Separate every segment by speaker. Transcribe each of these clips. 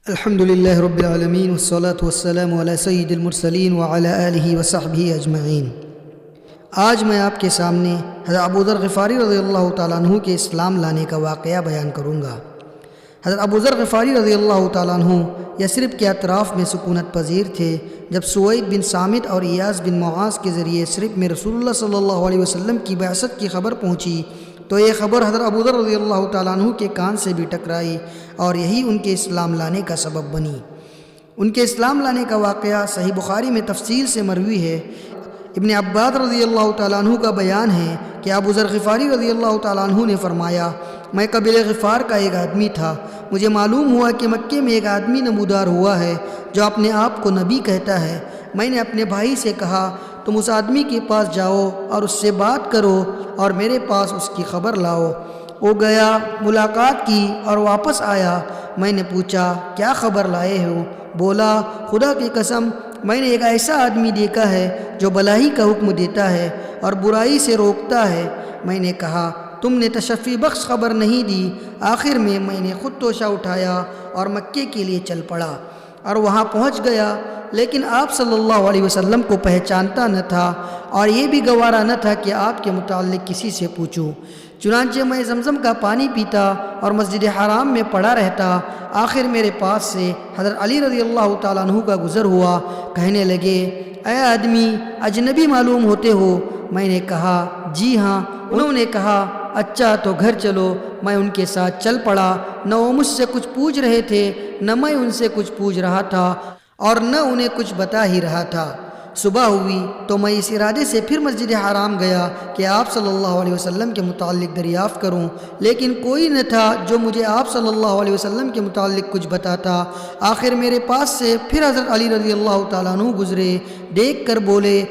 Speaker 1: الحمد للہ رب العالمین والصلاة والسلام علی سید المرسلین وعلی آلہ وصحبہ اجمعین۔ آج میں آپ کے سامنے حضرت ابوذر غفاری رضی اللہ تعالیٰ عنہ کے اسلام لانے کا واقعہ بیان کروں گا۔ حضرت ابوذر غفاری رضی اللہ تعالیٰ عنہ یثرب کے اطراف میں سکونت پذیر تھے جب سوید بن صامت اور ایاس بن معاذ کے ذریعے یثرب میں رسول اللہ صلی اللہ علیہ وسلم کی بعثت کی خبر پہنچی تو یہ خبر حضرت ابوذر رضی اللہ تعالیٰ عنہ کے کان سے بھی ٹکرائی اور یہی ان کے اسلام لانے کا سبب بنی۔ ان کے اسلام لانے کا واقعہ صحیح بخاری میں تفصیل سے مروی ہے۔ ابن عباس رضی اللہ تعالیٰ عنہ کا بیان ہے کہ ابوذر غفاری رضی اللہ تعالیٰ عنہ نے فرمایا، میں قبیلہ غفار کا ایک آدمی تھا، مجھے معلوم ہوا کہ مکے میں ایک آدمی نمودار ہوا ہے جو اپنے آپ کو نبی کہتا ہے۔ میں نے اپنے بھائی سے کہا تم اس آدمی کے پاس جاؤ اور اس سے بات کرو اور میرے پاس اس کی خبر لاؤ۔ وہ گیا، ملاقات کی اور واپس آیا۔ میں نے پوچھا کیا خبر لائے ہو؟ بولا خدا کی قسم میں نے ایک ایسا آدمی دیکھا ہے جو بھلائی کا حکم دیتا ہے اور برائی سے روکتا ہے۔ میں نے کہا تم نے تشفی بخش خبر نہیں دی۔ آخر میں نے خود توشہ اٹھایا اور مکے کے لیے چل پڑا اور وہاں پہنچ گیا، لیکن آپ صلی اللہ علیہ وسلم کو پہچانتا نہ تھا اور یہ بھی گوارا نہ تھا کہ آپ کے متعلق کسی سے پوچھوں۔ چنانچہ میں زمزم کا پانی پیتا اور مسجد حرام میں پڑا رہتا۔ آخر میرے پاس سے حضرت علی رضی اللہ تعالیٰ عنہ کا گزر ہوا، کہنے لگے اے آدمی اجنبی معلوم ہوتے ہو؟ میں نے کہا جی ہاں۔ انہوں نے کہا اچھا تو گھر چلو۔ میں ان کے ساتھ چل پڑا۔ نہ وہ مجھ سے کچھ پوچھ رہے تھے نہ میں ان سے کچھ پوچھ رہا تھا اور نہ انہیں کچھ بتا ہی رہا تھا۔ صبح ہوئی تو میں اس ارادے سے پھر مسجد حرام گیا کہ آپ صلی اللہ علیہ وسلم کے متعلق دریافت کروں، لیکن کوئی نہ تھا جو مجھے آپ صلی اللہ علیہ وسلم کے متعلق کچھ بتاتا۔ آخر میرے پاس سے پھر حضرت علی رضی اللہ تعالیٰ عنہ گزرے، دیکھ کر بولے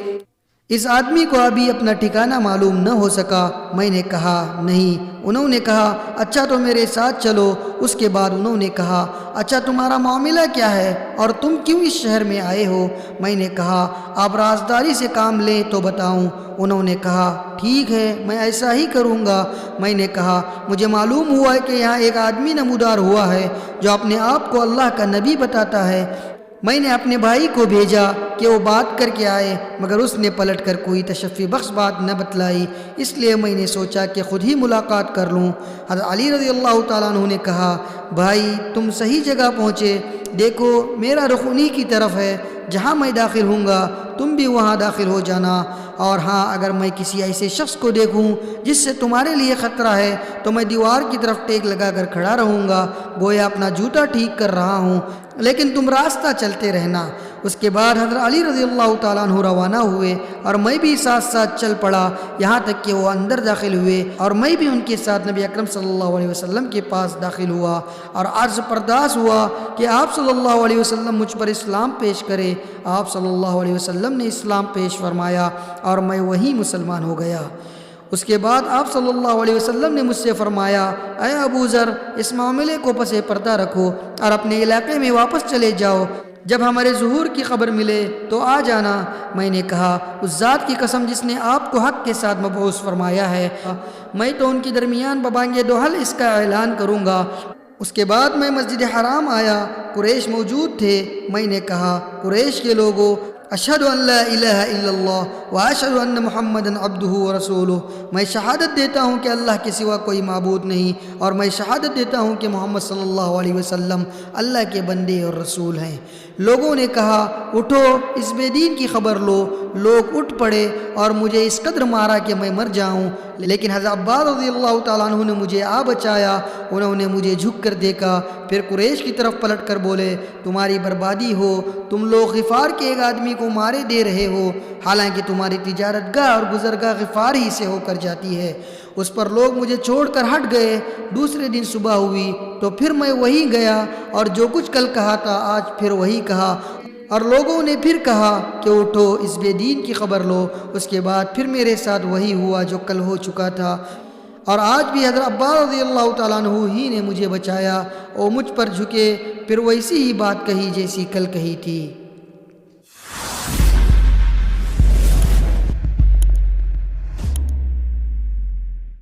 Speaker 1: اس آدمی کو ابھی اپنا ٹھکانہ معلوم نہ ہو سکا؟ میں نے کہا نہیں۔ انہوں نے کہا اچھا تو میرے ساتھ چلو۔ اس کے بعد انہوں نے کہا اچھا تمہارا معاملہ کیا ہے اور تم کیوں اس شہر میں آئے ہو؟ میں نے کہا آپ رازداری سے کام لیں تو بتاؤں۔ انہوں نے کہا ٹھیک ہے میں ایسا ہی کروں گا۔ میں نے کہا مجھے معلوم ہوا ہے کہ یہاں ایک آدمی نمودار ہوا ہے جو اپنے آپ کو اللہ کا نبی بتاتا ہے۔ میں نے اپنے بھائی کو بھیجا کہ وہ بات کر کے آئے، مگر اس نے پلٹ کر کوئی تشفی بخش بات نہ بتلائی، اس لیے میں نے سوچا کہ خود ہی ملاقات کر لوں۔ حضرت علی رضی اللہ تعالیٰ عنہ نے کہا بھائی تم صحیح جگہ پہنچے، دیکھو میرا رخ انہی کی طرف ہے، جہاں میں داخل ہوں گا تم بھی وہاں داخل ہو جانا، اور ہاں اگر میں کسی ایسے شخص کو دیکھوں جس سے تمہارے لیے خطرہ ہے تو میں دیوار کی طرف ٹیک لگا کر کھڑا رہوں گا، گویا اپنا جوتا ٹھیک کر رہا ہوں، لیکن تم راستہ چلتے رہنا۔ اس کے بعد حضرت علی رضی اللہ تعالیٰ عنہ روانہ ہوئے اور میں بھی ساتھ ساتھ چل پڑا، یہاں تک کہ وہ اندر داخل ہوئے اور میں بھی ان کے ساتھ نبی اکرم صلی اللہ علیہ وسلم کے پاس داخل ہوا اور عرض پرداز ہوا کہ آپ صلی اللہ علیہ وسلم مجھ پر اسلام پیش کرے۔ آپ صلی اللہ علیہ وسلم نے اسلام پیش فرمایا اور میں وہی مسلمان ہو گیا۔ اس کے بعد آپ صلی اللہ علیہ وسلم نے مجھ سے فرمایا اے ابوذر اس معاملے کو پس پردہ رکھو اور اپنے علاقے میں واپس چلے جاؤ، جب ہمارے ظہور کی خبر ملے تو آ جانا۔ میں نے کہا اس ذات کی قسم جس نے آپ کو حق کے ساتھ مبعوث فرمایا ہے، میں تو ان کے درمیان ببانگ دوحل اس کا اعلان کروں گا۔ اس کے بعد میں مسجد حرام آیا، قریش موجود تھے۔ میں نے کہا قریش کے لوگوں اشہد ان لا الہ الا اللہ واشہد ان محمدا عبدہ ورسولہ، میں شہادت دیتا ہوں کہ اللہ کے سوا کوئی معبود نہیں اور میں شہادت دیتا ہوں کہ محمد صلی اللہ علیہ وسلم اللہ کے بندے اور رسول ہیں۔ لوگوں نے کہا اٹھو اس بے دین کی خبر لو۔ لوگ اٹھ پڑے اور مجھے اس قدر مارا کہ میں مر جاؤں، لیکن حضرت عباس رضی اللہ تعالیٰ عنہ نے مجھے بچایا۔ انہوں نے مجھے جھک کر دیکھا، پھر قریش کی طرف پلٹ کر بولے تمہاری بربادی ہو، تم لوگ غفار کے ایک آدمی کو مارے دے رہے ہو، حالانکہ تمہاری تجارت گاہ اور گزرگاہ غفار ہی سے ہو کر جاتی ہے۔ اس پر لوگ مجھے چھوڑ کر ہٹ گئے۔ دوسرے دن صبح ہوئی تو پھر میں وہی گیا اور جو کچھ کل کہا تھا آج پھر وہی کہا، اور لوگوں نے پھر کہا کہ اٹھو اس بے دین کی خبر لو۔ اس کے بعد پھر میرے ساتھ وہی ہوا جو کل ہو چکا تھا، اور آج بھی حضرت عباس رضی اللہ تعالیٰ عنہ ہی نے مجھے بچایا اور مجھ پر جھکے، پھر ویسی ہی بات کہی جیسی کل کہی تھی۔